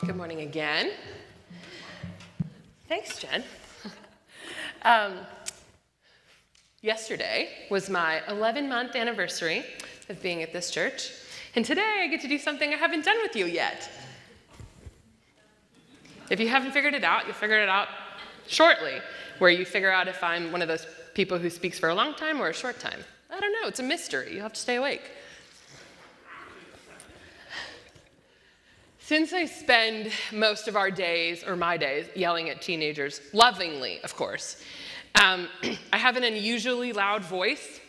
Good morning again. Thanks, Jen. Yesterday was my 11-month anniversary of being at this church, and today I get to do something I haven't done with you yet. If you haven't figured it out, you'll figure it out shortly, where you figure out if I'm one of those people who speaks for a long time or a short time. I don't know, it's a mystery. You have to stay awake. Since I spend most of our days, or my days, yelling at teenagers, lovingly, of course, I have an unusually loud voice,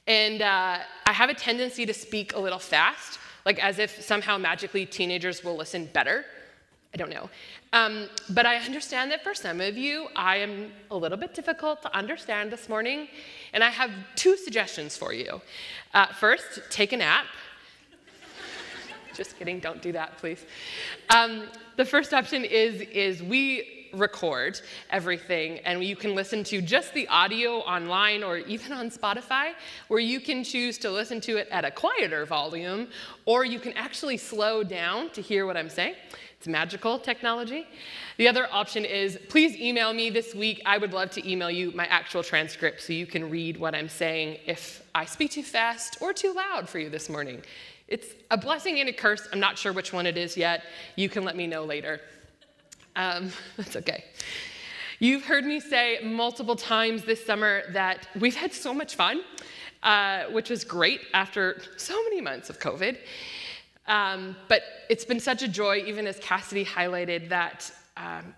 and I have a tendency to speak a little fast, like as if somehow magically teenagers will listen better. I don't know. But I understand that for some of you, I am a little bit difficult to understand this morning, and I have two suggestions for you. First, take a nap. Just kidding, don't do that, please. The first option is we record everything, and you can listen to just the audio online or even on Spotify, where you can choose to listen to it at a quieter volume, or you can actually slow down to hear what I'm saying. It's magical technology. The other option is, please email me this week. I would love to email you my actual transcript so you can read what I'm saying if I speak too fast or too loud for you this morning. It's a blessing and a curse. I'm not sure which one it is yet. You can let me know later. That's okay. You've heard me say multiple times this summer that we've had so much fun, which was great after so many months of COVID. But it's been such a joy, even as Cassidy highlighted, that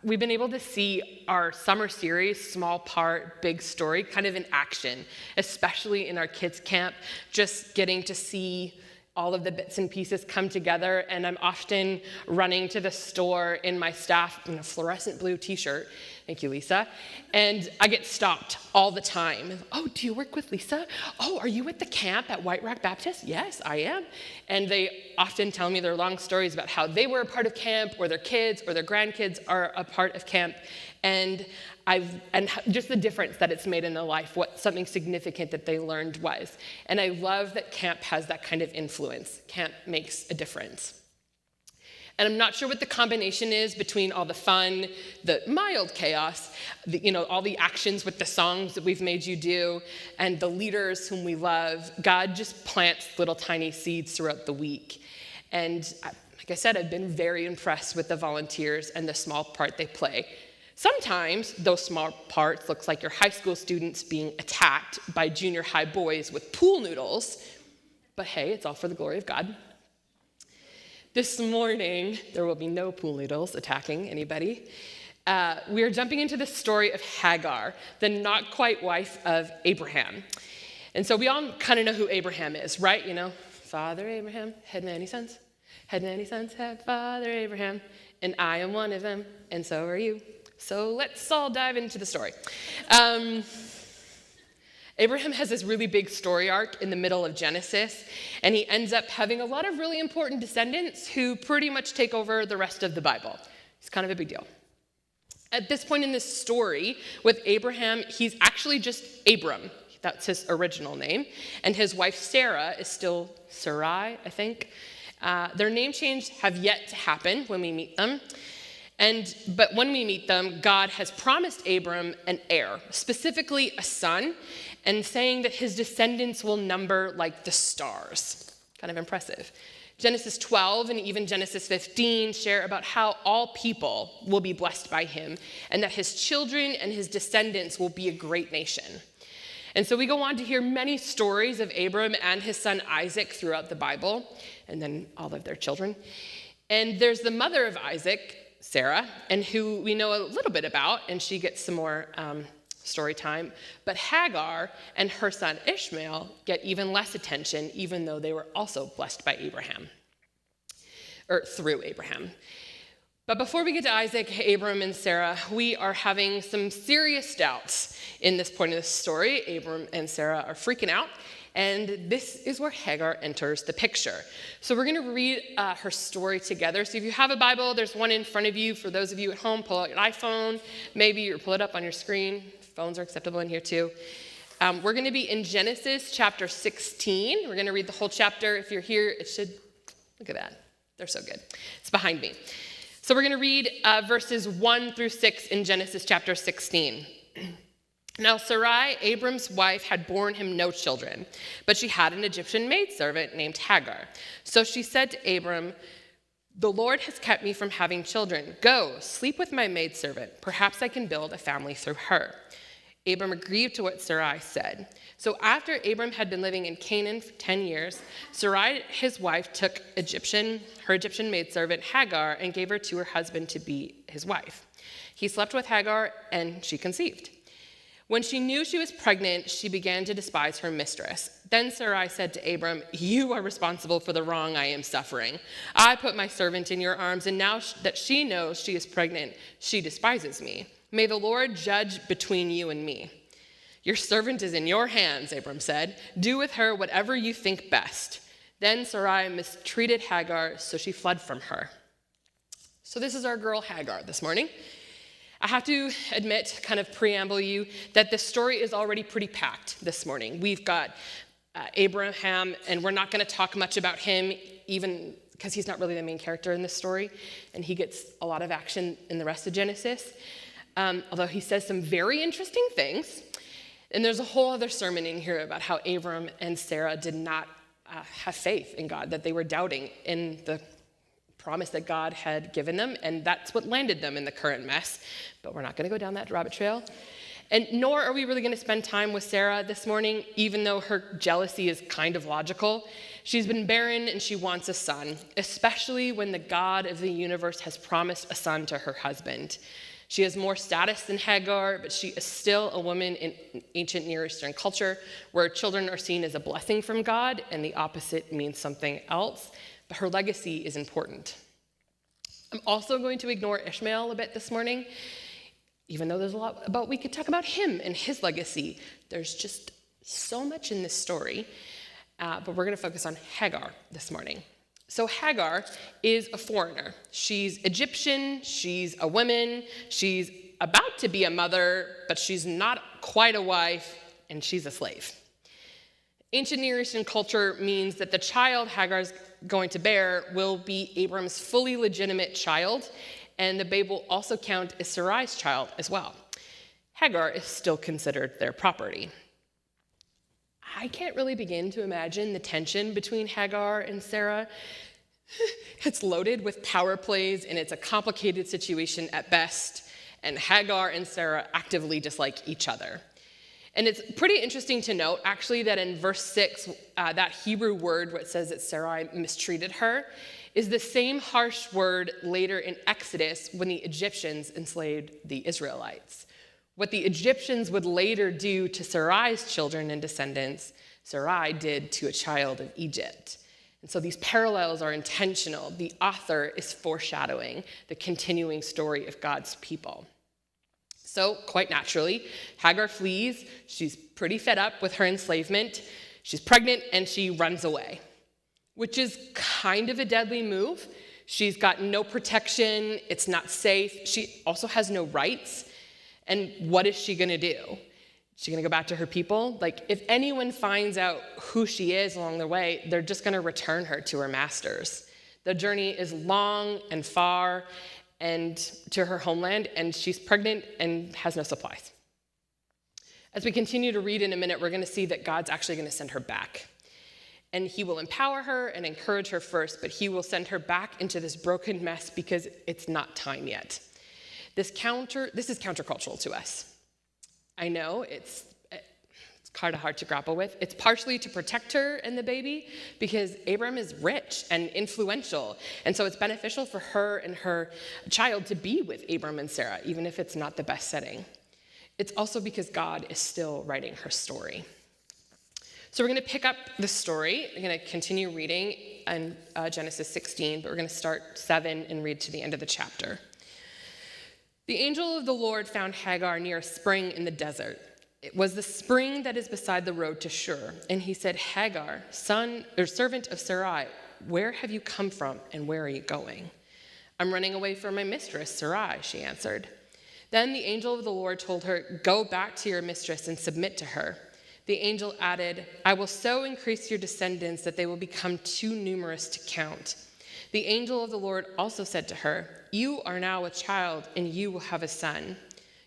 we've been able to see our summer series, Small Part, Big Story, kind of in action, especially in our kids' camp, just getting to see all of the bits and pieces come together. And I'm often running to the store in my staff in a fluorescent blue t-shirt. Thank you, Lisa. And I get stopped all the time. Oh, do you work with Lisa? Oh, are you at the camp at White Rock Baptist? Yes, I am. And they often tell me their long stories about how they were a part of camp, or their kids or their grandkids are a part of camp. And just the difference that it's made in their life, what something significant that they learned was. And I love that camp has that kind of influence. Camp makes a difference. And I'm not sure what the combination is between all the fun, the mild chaos, all the actions with the songs that we've made you do, and the leaders whom we love. God just plants little tiny seeds throughout the week. And like I said, I've been very impressed with the volunteers and the small part they play. Sometimes those small parts look like your high school students being attacked by junior high boys with pool noodles, but hey, it's all for the glory of God. This morning, there will be no pool noodles attacking anybody. We are jumping into the story of Hagar, the not quite wife of Abraham. And so we all kind of know who Abraham is, right? Father Abraham had many sons, had Father Abraham, and I am one of them, and so are you. So let's all dive into the story. Abraham has this really big story arc in the middle of Genesis, and he ends up having a lot of really important descendants who pretty much take over the rest of the Bible. It's kind of a big deal. At this point in this story with Abraham, he's actually just Abram. That's his original name. And his wife Sarah is still Sarai, I think. Their name change have yet to happen when we meet them. But when we meet them, God has promised Abram an heir, specifically a son, and saying that his descendants will number like the stars. Kind of impressive. Genesis 12 and even Genesis 15 share about how all people will be blessed by him, and that his children and his descendants will be a great nation. And so we go on to hear many stories of Abram and his son Isaac throughout the Bible, and then all of their children. And there's the mother of Isaac, Sarah, and who we know a little bit about, and she gets some more story time. But Hagar and her son Ishmael get even less attention, even though they were also blessed by Abraham, or through Abraham. But before we get to Isaac, Abram, and Sarah, we are having some serious doubts in this point of the story. Abram and Sarah are freaking out. And this is where Hagar enters the picture. So we're going to read her story together. So if you have a Bible, there's one in front of you. For those of you at home, pull out your iPhone, maybe, or pull it up on your screen. Phones are acceptable in here too. We're going to be in Genesis chapter 16. We're going to read the whole chapter. If you're here, it should, look at that. They're so good. It's behind me. So we're going to read verses 1 through 6 in Genesis chapter 16. Now Sarai, Abram's wife, had borne him no children, but she had an Egyptian maidservant named Hagar. So she said to Abram, "The Lord has kept me from having children. Go, sleep with my maidservant. Perhaps I can build a family through her." Abram agreed to what Sarai said. So after Abram had been living in Canaan for 10 years, Sarai, his wife, took her Egyptian maidservant Hagar and gave her to her husband to be his wife. He slept with Hagar and she conceived. When she knew she was pregnant, she began to despise her mistress. Then Sarai said to Abram, "You are responsible for the wrong I am suffering. I put my servant in your arms, and now that she knows she is pregnant, she despises me. May the Lord judge between you and me." "Your servant is in your hands," Abram said. "Do with her whatever you think best." Then Sarai mistreated Hagar, so she fled from her. So this is our girl Hagar this morning. I have to admit, kind of preamble you, that this story is already pretty packed this morning. We've got Abraham, and we're not going to talk much about him, even because he's not really the main character in this story, and he gets a lot of action in the rest of Genesis, although he says some very interesting things. And there's a whole other sermon in here about how Abram and Sarah did not have faith in God, that they were doubting in the promise that God had given them, and that's what landed them in the current mess. But we're not going to go down that rabbit trail. And nor are we really going to spend time with Sarah this morning, even though her jealousy is kind of logical. She's been barren and she wants a son, especially when the God of the universe has promised a son to her husband. She has more status than Hagar, but she is still a woman in ancient Near Eastern culture where children are seen as a blessing from God and the opposite means something else. But her legacy is important. I'm also going to ignore Ishmael a bit this morning, even though there's a lot about we could talk about him and his legacy. There's just so much in this story, but we're going to focus on Hagar this morning. So Hagar is a foreigner. She's Egyptian, she's a woman, she's about to be a mother, but she's not quite a wife, and she's a slave. Ancient Near Eastern culture means that the child Hagar's going to bear will be Abram's fully legitimate child, and the babe will also count as Sarai's child as well. Hagar is still considered their property. I can't really begin to imagine the tension between Hagar and Sarah. It's loaded with power plays, and it's a complicated situation at best, and Hagar and Sarah actively dislike each other. And it's pretty interesting to note, actually, that in verse 6, that Hebrew word where it says that Sarai mistreated her is the same harsh word later in Exodus when the Egyptians enslaved the Israelites. What the Egyptians would later do to Sarai's children and descendants, Sarai did to a child of Egypt. And so these parallels are intentional. The author is foreshadowing the continuing story of God's people. So, quite naturally, Hagar flees. She's pretty fed up with her enslavement. She's pregnant, and she runs away, which is kind of a deadly move. She's got no protection. It's not safe. She also has no rights. And what is she going to do? Is she going to go back to her people? Like, if anyone finds out who she is along the way, they're just going to return her to her masters. The journey is long and far, and to her homeland, and she's pregnant and has no supplies. As we continue to read in a minute, we're going to see that God's actually going to send her back. And he will empower her and encourage her first, but he will send her back into this broken mess because it's not time yet. This is countercultural to us. I know it's kind of hard to grapple with. It's partially to protect her and the baby because Abram is rich and influential. And so it's beneficial for her and her child to be with Abram and Sarah, even if it's not the best setting. It's also because God is still writing her story. So we're going to pick up the story. We're going to continue reading in Genesis 16, but we're going to start 7 and read to the end of the chapter. The angel of the Lord found Hagar near a spring in the desert. It was the spring that is beside the road to Shur. And he said, "Hagar, servant of Sarai, where have you come from and where are you going?" "I'm running away from my mistress, Sarai," she answered. Then the angel of the Lord told her, "Go back to your mistress and submit to her." The angel added, "I will so increase your descendants that they will become too numerous to count." The angel of the Lord also said to her, "You are now a child, and you will have a son.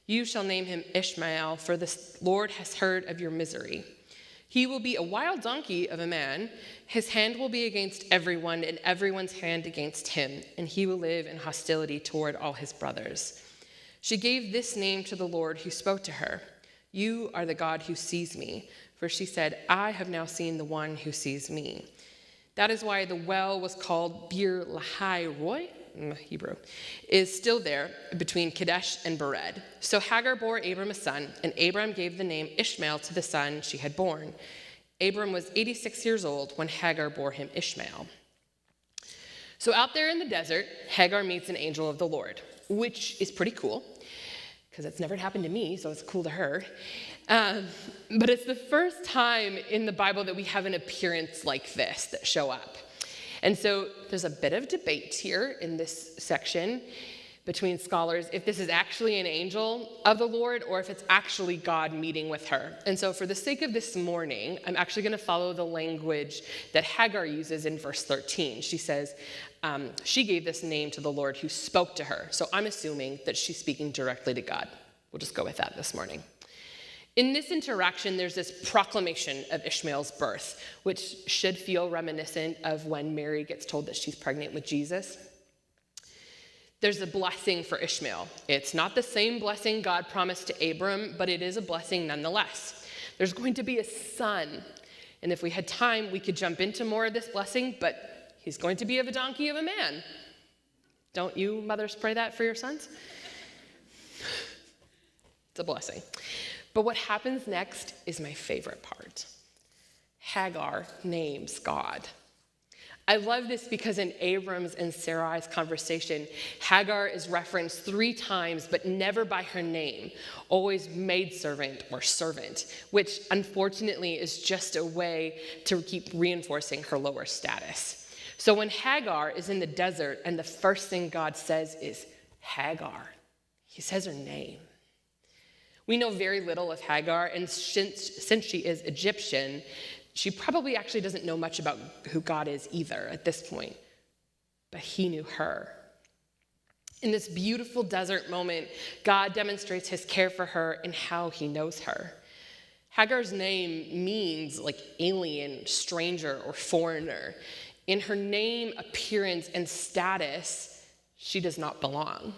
You shall name him Ishmael, for the Lord has heard of your misery. He will be a wild donkey of a man. His hand will be against everyone, and everyone's hand against him, and he will live in hostility toward all his brothers." She gave this name to the Lord who spoke to her, "You are the God who sees me." For she said, "I have now seen the one who sees me." That is why the well was called Bir Lahai Roi, Hebrew, is still there between Kadesh and Bered. So Hagar bore Abram a son, and Abram gave the name Ishmael to the son she had born. Abram was 86 years old when Hagar bore him Ishmael. So out there in the desert, Hagar meets an angel of the Lord, which is pretty cool, because it's never happened to me, so it's cool to her. But it's the first time in the Bible that we have an appearance like this that show up. And so there's a bit of debate here in this section between scholars if this is actually an angel of the Lord or if it's actually God meeting with her. And so for the sake of this morning, I'm actually going to follow the language that Hagar uses in verse 13. She says, she gave this name to the Lord who spoke to her. So I'm assuming that she's speaking directly to God. We'll just go with that this morning. In this interaction, there's this proclamation of Ishmael's birth, which should feel reminiscent of when Mary gets told that she's pregnant with Jesus. There's a blessing for Ishmael. It's not the same blessing God promised to Abram, but it is a blessing nonetheless. There's going to be a son. And if we had time, we could jump into more of this blessing, but he's going to be of a donkey of a man. Don't you mothers pray that for your sons? It's a blessing. But what happens next is my favorite part. Hagar names God. I love this because in Abram's and Sarai's conversation, Hagar is referenced 3 times, but never by her name, always maidservant or servant, which unfortunately is just a way to keep reinforcing her lower status. So when Hagar is in the desert and the first thing God says is Hagar, he says her name. We know very little of Hagar, and since she is Egyptian, she probably actually doesn't know much about who God is either at this point. But he knew her. In this beautiful desert moment, God demonstrates his care for her and how he knows her. Hagar's name means like alien, stranger, or foreigner. In her name, appearance, and status, she does not belong.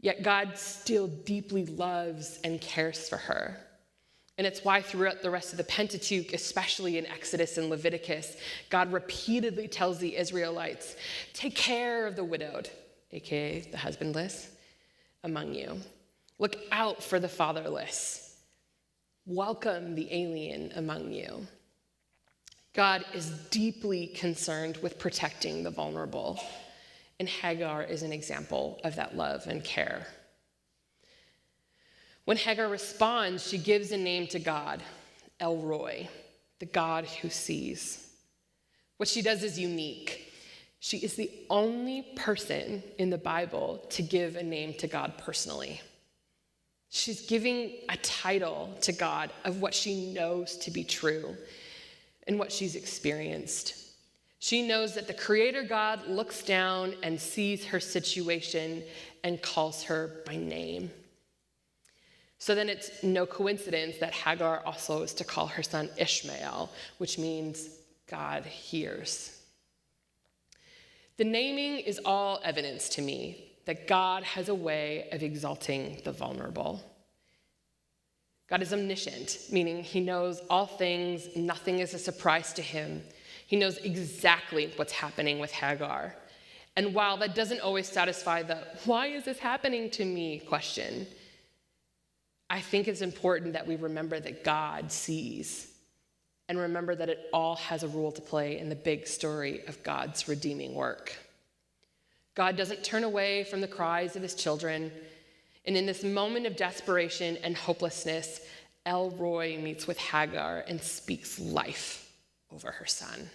Yet God still deeply loves and cares for her. And it's why throughout the rest of the Pentateuch, especially in Exodus and Leviticus, God repeatedly tells the Israelites, take care of the widowed, aka the husbandless, among you. Look out for the fatherless. Welcome the alien among you. God is deeply concerned with protecting the vulnerable. And Hagar is an example of that love and care. When Hagar responds, she gives a name to God, El Roi, the God who sees. What she does is unique. She is the only person in the Bible to give a name to God personally. She's giving a title to God of what she knows to be true and what she's experienced. She knows that the Creator God looks down and sees her situation and calls her by name. So then it's no coincidence that Hagar also is to call her son Ishmael, which means God hears. The naming is all evidence to me that God has a way of exalting the vulnerable. God is omniscient, meaning he knows all things, nothing is a surprise to him. He knows exactly what's happening with Hagar. And while that doesn't always satisfy the, why is this happening to me question, I think it's important that we remember that God sees and remember that it all has a role to play in the big story of God's redeeming work. God doesn't turn away from the cries of his children. And in this moment of desperation and hopelessness, El Roi meets with Hagar and speaks life over her son.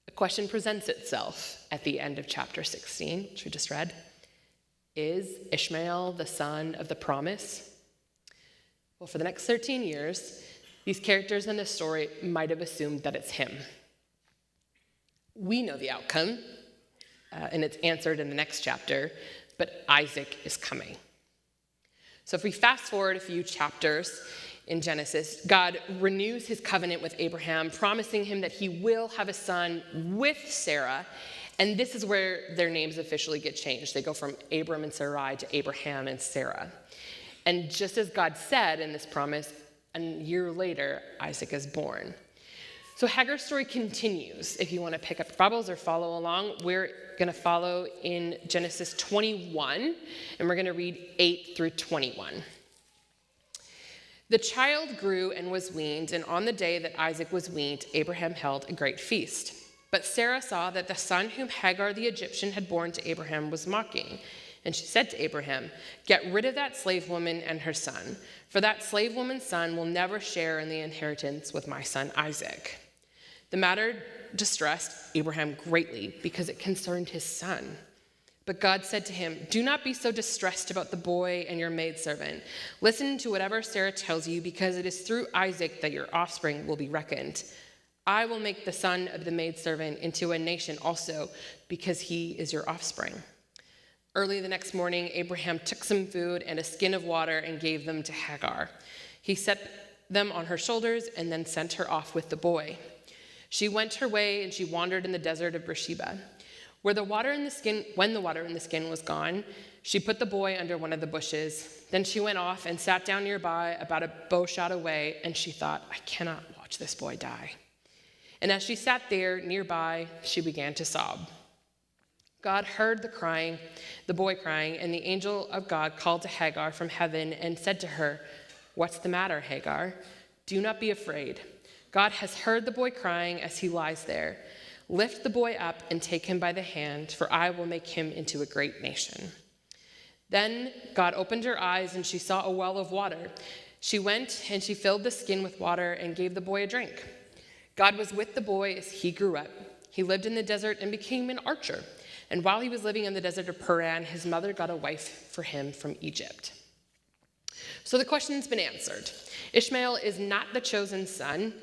A question presents itself at the end of chapter 16, which we just read. Is Ishmael the son of the promise? Well, for the next 13 years, these characters in this story might have assumed that it's him. We know the outcome, and it's answered in the next chapter, but Isaac is coming. So if we fast forward a few chapters in Genesis, God renews his covenant with Abraham, promising him that he will have a son with Sarah, and this is where their names officially get changed. They go from Abram and Sarai to Abraham and Sarah. And just as God said in this promise, a year later, Isaac is born. So Hagar's story continues. If you want to pick up your Bibles or follow along, we're going to follow in Genesis 21, and we're going to read 8 through 21. The child grew and was weaned, and on the day that Isaac was weaned, Abraham held a great feast. But Sarah saw that the son whom Hagar the Egyptian had borne to Abraham was mocking. And she said to Abraham, "Get rid of that slave woman and her son, for that slave woman's son will never share in the inheritance with my son Isaac." The matter distressed Abraham greatly because it concerned his son. But God said to him, "Do not be so distressed about the boy and your maidservant. Listen to whatever Sarah tells you, because it is through Isaac that your offspring will be reckoned. I will make the son of the maidservant into a nation also, because he is your offspring." Early the next morning, Abraham took some food and a skin of water and gave them to Hagar. He set them on her shoulders and then sent her off with the boy. She went her way and she wandered in the desert of Beersheba. When the water in the skin was gone, she put the boy under one of the bushes. Then she went off and sat down nearby, about a bow shot away, and she thought, "I cannot watch this boy die." And as she sat there nearby, she began to sob. God heard the boy crying, and the angel of God called to Hagar from heaven and said to her, "What's the matter, Hagar? Do not be afraid. God has heard the boy crying as he lies there. Lift the boy up and take him by the hand, for I will make him into a great nation." Then God opened her eyes, and she saw a well of water. She went and she filled the skin with water and gave the boy a drink. God was with the boy as he grew up. He lived in the desert and became an archer. And while he was living in the desert of Paran, his mother got a wife for him from Egypt. So the question's been answered. Ishmael is not the chosen son.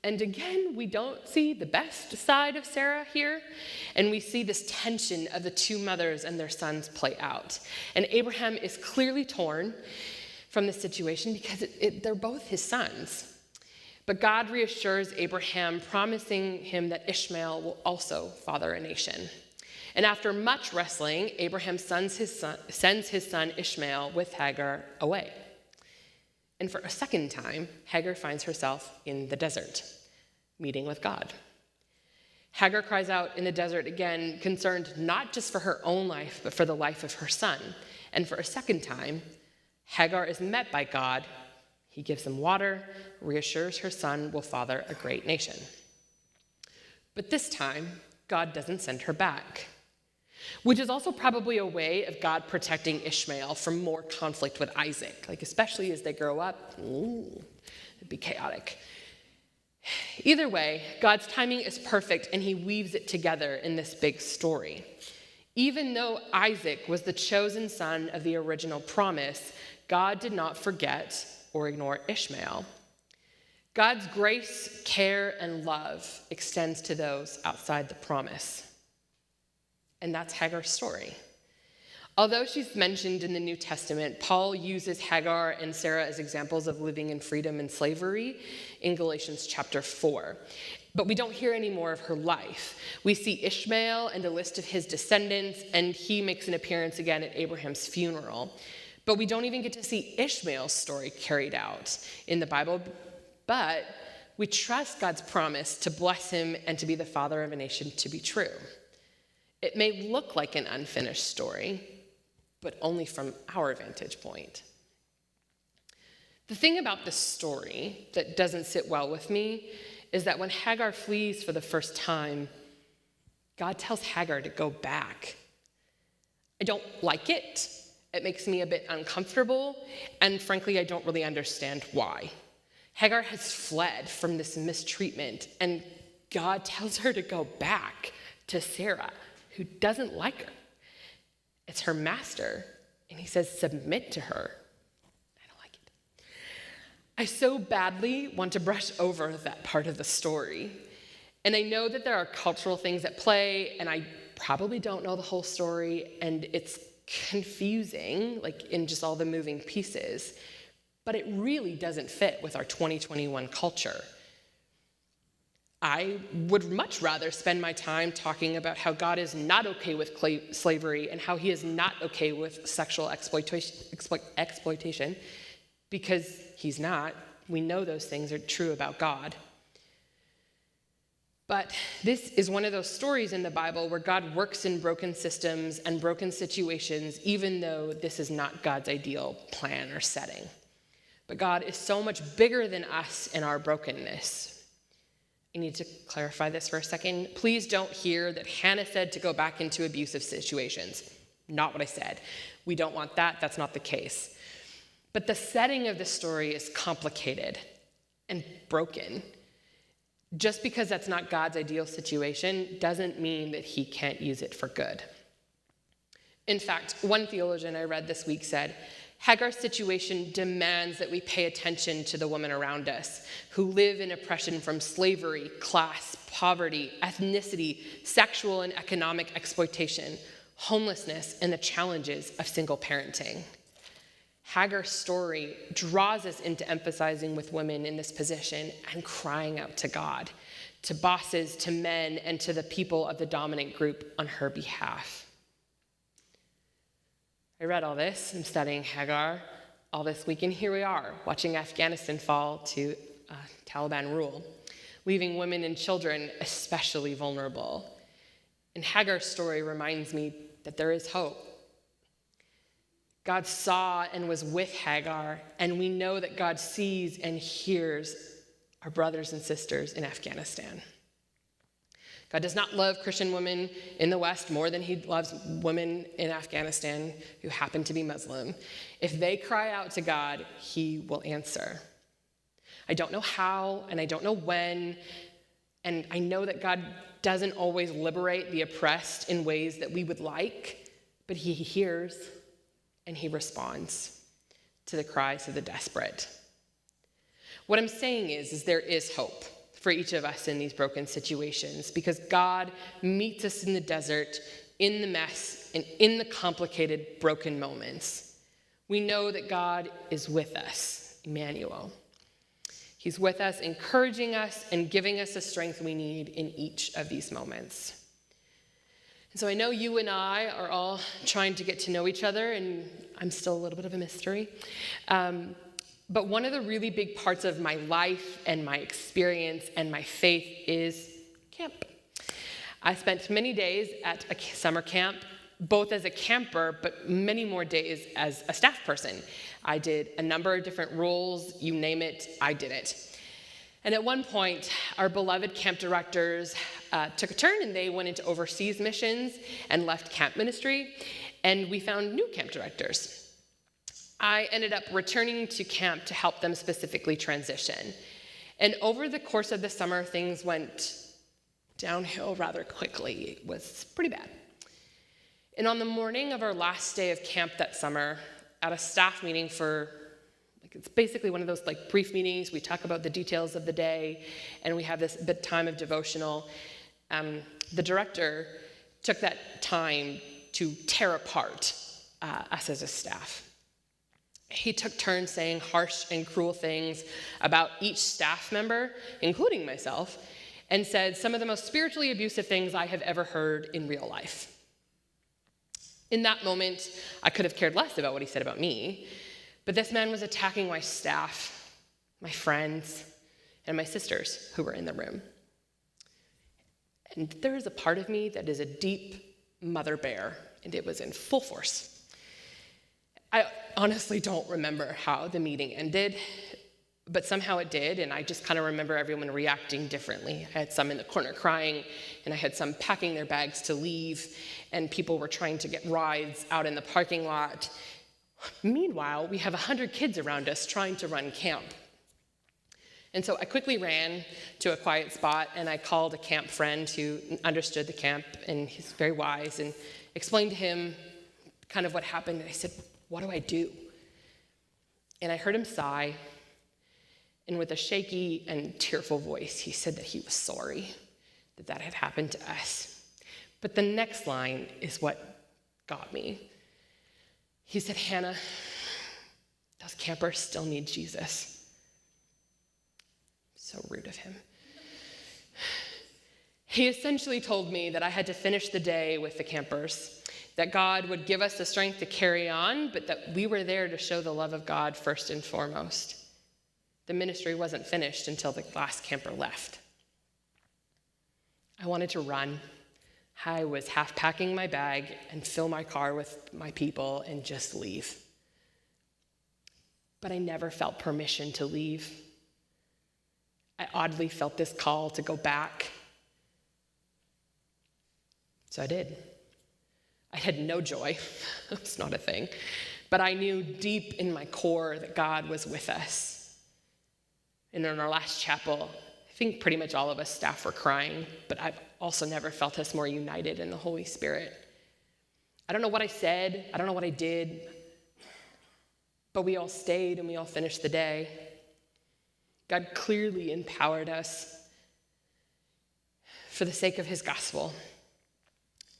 And again, we don't see the best side of Sarah here. And we see this tension of the two mothers and their sons play out. And Abraham is clearly torn from the situation because they're both his sons. But God reassures Abraham, promising him that Ishmael will also father a nation. And after much wrestling, Abraham sends his son Ishmael with Hagar away. And for a second time, Hagar finds herself in the desert, meeting with God. Hagar cries out in the desert again, concerned not just for her own life, but for the life of her son. And for a second time, Hagar is met by God. He gives them water, reassures her son will father a great nation. But this time, God doesn't send her back, which is also probably a way of God protecting Ishmael from more conflict with Isaac, especially as they grow up. It'd be chaotic. Either way, God's timing is perfect, and he weaves it together in this big story. Even though Isaac was the chosen son of the original promise, God did not forget or ignore Ishmael. God's grace, care, and love extends to those outside the promise. And that's Hagar's story. Although she's mentioned in the New Testament, Paul uses Hagar and Sarah as examples of living in freedom and slavery in Galatians chapter 4. But we don't hear any more of her life. We see Ishmael and a list of his descendants, and he makes an appearance again at Abraham's funeral. But we don't even get to see Ishmael's story carried out in the Bible. But we trust God's promise to bless him and to be the father of a nation to be true. It may look like an unfinished story, but only from our vantage point. The thing about this story that doesn't sit well with me is that when Hagar flees for the first time, God tells Hagar to go back. I don't like it. It makes me a bit uncomfortable, and frankly, I don't really understand why. Hagar has fled from this mistreatment, and God tells her to go back to Sarah, who doesn't like her. It's her master, and he says, submit to her. I don't like it. I so badly want to brush over that part of the story. And I know that there are cultural things at play, and I probably don't know the whole story, and it's confusing, like in just all the moving pieces, but it really doesn't fit with our 2021 culture. I would much rather spend my time talking about how God is not okay with slavery and how he is not okay with sexual exploitation, because he's not. We know those things are true about God. But this is one of those stories in the Bible where God works in broken systems and broken situations, even though this is not God's ideal plan or setting. But God is so much bigger than us in our brokenness. I need to clarify this for a second. Please don't hear that Hannah said to go back into abusive situations. Not what I said. We don't want that. That's not the case. But the setting of the story is complicated and broken. Just because that's not God's ideal situation doesn't mean that he can't use it for good. In fact, one theologian I read this week said, Hagar's situation demands that we pay attention to the women around us who live in oppression from slavery, class, poverty, ethnicity, sexual and economic exploitation, homelessness, and the challenges of single parenting. Hagar's story draws us into emphasizing with women in this position and crying out to God, to bosses, to men, and to the people of the dominant group on her behalf. I read all this and studying Hagar all this week, and here we are, watching Afghanistan fall to Taliban rule, leaving women and children especially vulnerable. And Hagar's story reminds me that there is hope. God saw and was with Hagar, and we know that God sees and hears our brothers and sisters in Afghanistan. God does not love Christian women in the West more than he loves women in Afghanistan who happen to be Muslim. If they cry out to God, he will answer. I don't know how, and I don't know when, and I know that God doesn't always liberate the oppressed in ways that we would like, but he hears and he responds to the cries of the desperate. What I'm saying is there is hope for each of us in these broken situations, because God meets us in the desert, in the mess, and in the complicated, broken moments. We know that God is with us, Emmanuel. He's with us, encouraging us and giving us the strength we need in each of these moments. And so I know you and I are all trying to get to know each other, and I'm still a little bit of a mystery. But one of the really big parts of my life and my experience and my faith is camp. I spent many days at a summer camp, both as a camper, but many more days as a staff person. I did a number of different roles, you name it, I did it. And at one point, our beloved camp directors took a turn, and they went into overseas missions and left camp ministry, and we found new camp directors. I ended up returning to camp to help them specifically transition. And over the course of the summer, things went downhill rather quickly. It was pretty bad. And on the morning of our last day of camp that summer, at a staff meeting it's basically one of those brief meetings, we talk about the details of the day, and we have this bit time of devotional. The director took that time to tear apart us as a staff. He took turns saying harsh and cruel things about each staff member, including myself, and said some of the most spiritually abusive things I have ever heard in real life. In that moment, I could have cared less about what he said about me, but this man was attacking my staff, my friends, and my sisters who were in the room. And there is a part of me that is a deep mother bear, and it was in full force. I honestly don't remember how the meeting ended, but somehow it did, and I just kind of remember everyone reacting differently. I had some in the corner crying, and I had some packing their bags to leave, and people were trying to get rides out in the parking lot. Meanwhile, we have 100 kids around us trying to run camp. And so I quickly ran to a quiet spot, and I called a camp friend who understood the camp, and he's very wise, and explained to him kind of what happened. And I said, what do I do? And I heard him sigh, and with a shaky and tearful voice, he said that he was sorry, that had happened to us. But the next line is what got me. He said, Hannah, those campers still need Jesus. So rude of him. He essentially told me that I had to finish the day with the campers, that God would give us the strength to carry on, but that we were there to show the love of God first and foremost. The ministry wasn't finished until the last camper left. I wanted to run. I was half packing my bag and fill my car with my people and just leave. But I never felt permission to leave. I oddly felt this call to go back. So I did. I had no joy. It's not a thing. But I knew deep in my core that God was with us. And in our last chapel, I think pretty much all of us staff were crying, but I've also never felt us more united in the Holy Spirit. I don't know what I said. I don't know what I did. But we all stayed and we all finished the day. God clearly empowered us for the sake of his gospel.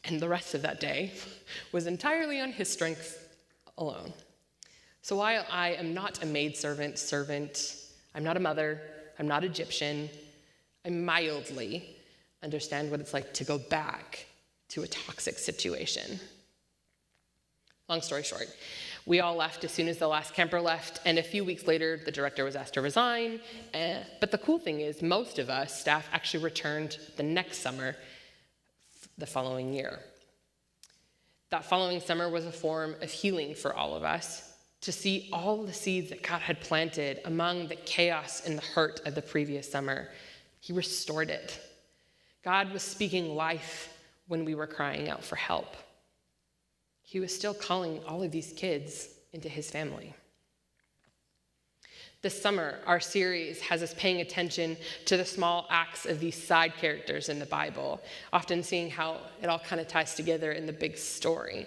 And the rest of that day was entirely on his strength alone. So while I am not a maidservant, I'm not a mother, I'm not Egyptian, I mildly understand what it's like to go back to a toxic situation. Long story short, we all left as soon as the last camper left, and a few weeks later, the director was asked to resign. But the cool thing is, most of us, staff, actually returned the next summer, the following year. That following summer was a form of healing for all of us, to see all the seeds that God had planted among the chaos and the hurt of the previous summer. He restored it. God was speaking life when we were crying out for help. He was still calling all of these kids into his family. This summer, our series has us paying attention to the small acts of these side characters in the Bible, often seeing how it all kind of ties together in the big story.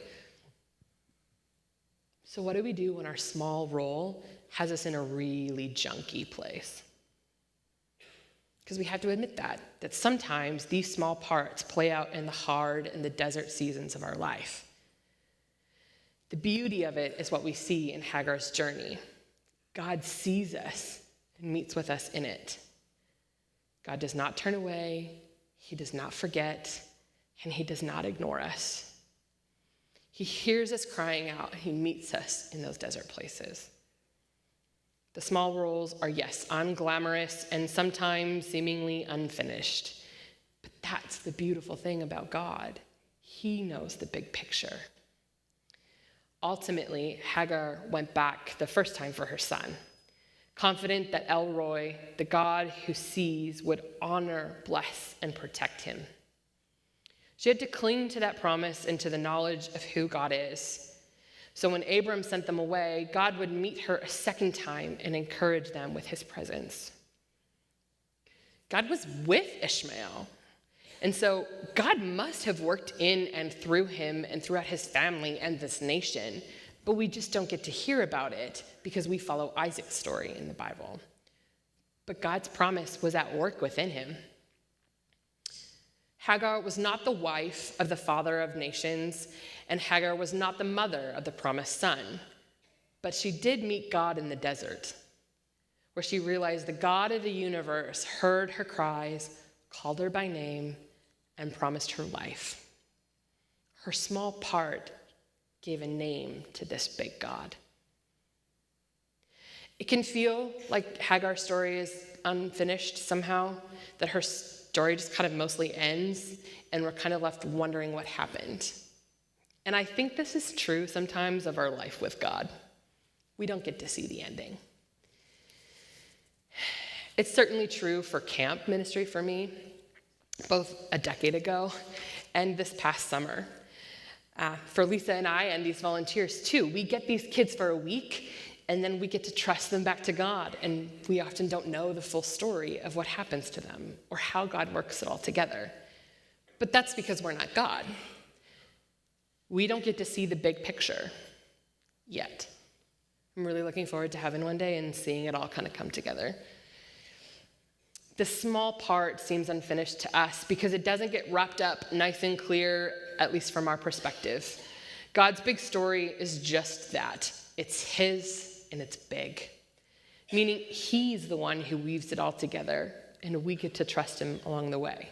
So what do we do when our small role has us in a really junky place? Because we have to admit that sometimes these small parts play out in the hard and the desert seasons of our life. The beauty of it is what we see in Hagar's journey. God sees us and meets with us in it. God does not turn away, he does not forget, and he does not ignore us. He hears us crying out, and he meets us in those desert places. The small roles are, yes, unglamorous and sometimes seemingly unfinished. But that's the beautiful thing about God. He knows the big picture. Ultimately, Hagar went back the first time for her son, confident that El Roi, the God who sees, would honor, bless, and protect him. She had to cling to that promise and to the knowledge of who God is. So when Abram sent them away, God would meet her a second time and encourage them with his presence. God was with Ishmael. And so God must have worked in and through him and throughout his family and this nation, but we just don't get to hear about it because we follow Isaac's story in the Bible. But God's promise was at work within him. Hagar was not the wife of the father of nations, and Hagar was not the mother of the promised son, but she did meet God in the desert, where she realized the God of the universe heard her cries, called her by name, and promised her life. Her small part gave a name to this big God. It can feel like Hagar's story is unfinished somehow, that her story just kind of mostly ends, and we're kind of left wondering what happened. And I think this is true sometimes of our life with God. We don't get to see the ending. It's certainly true for camp ministry for me, both a decade ago and this past summer. For Lisa and I and these volunteers too, we get these kids for a week and then we get to trust them back to God, and we often don't know the full story of what happens to them or how God works it all together. But that's because we're not God. We don't get to see the big picture yet. I'm really looking forward to heaven one day and seeing it all kind of come together. The small part seems unfinished to us because it doesn't get wrapped up nice and clear, at least from our perspective. God's big story is just that. It's his and it's big, meaning he's the one who weaves it all together and we get to trust him along the way.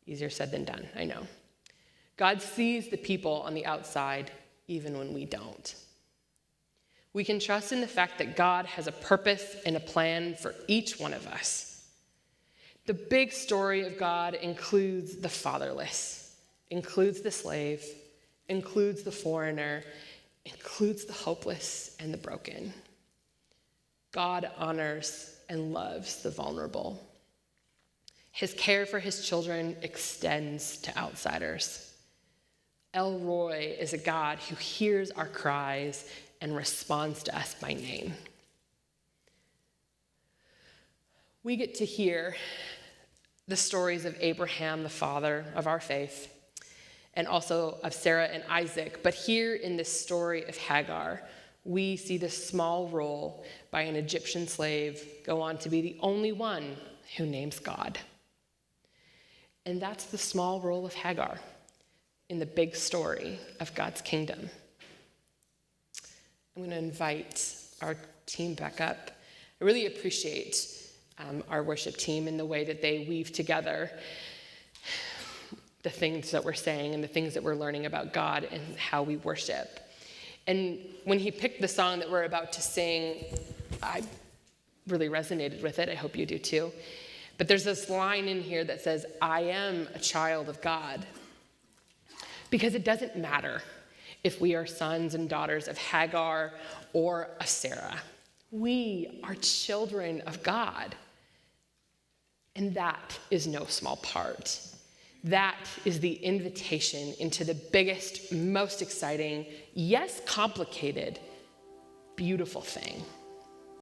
Easier said than done, I know. God sees the people on the outside even when we don't. We can trust in the fact that God has a purpose and a plan for each one of us. The big story of God includes the fatherless, includes the slave, includes the foreigner, includes the hopeless and the broken. God honors and loves the vulnerable. His care for his children extends to outsiders. El Roy is a God who hears our cries and responds to us by name. We get to hear the stories of Abraham, the father of our faith, and also of Sarah and Isaac. But here in this story of Hagar, we see this small role by an Egyptian slave go on to be the only one who names God. And that's the small role of Hagar in the big story of God's kingdom. I'm going to invite our team back up. I really appreciate our worship team in the way that they weave together the things that we're saying and the things that we're learning about God and how we worship. And when he picked the song that we're about to sing, I really resonated with it. I hope you do too. But there's this line in here that says, I am a child of God. Because it doesn't matter if we are sons and daughters of Hagar or of Sarah. We are children of God. And that is no small part. That is the invitation into the biggest, most exciting, yes, complicated, beautiful thing.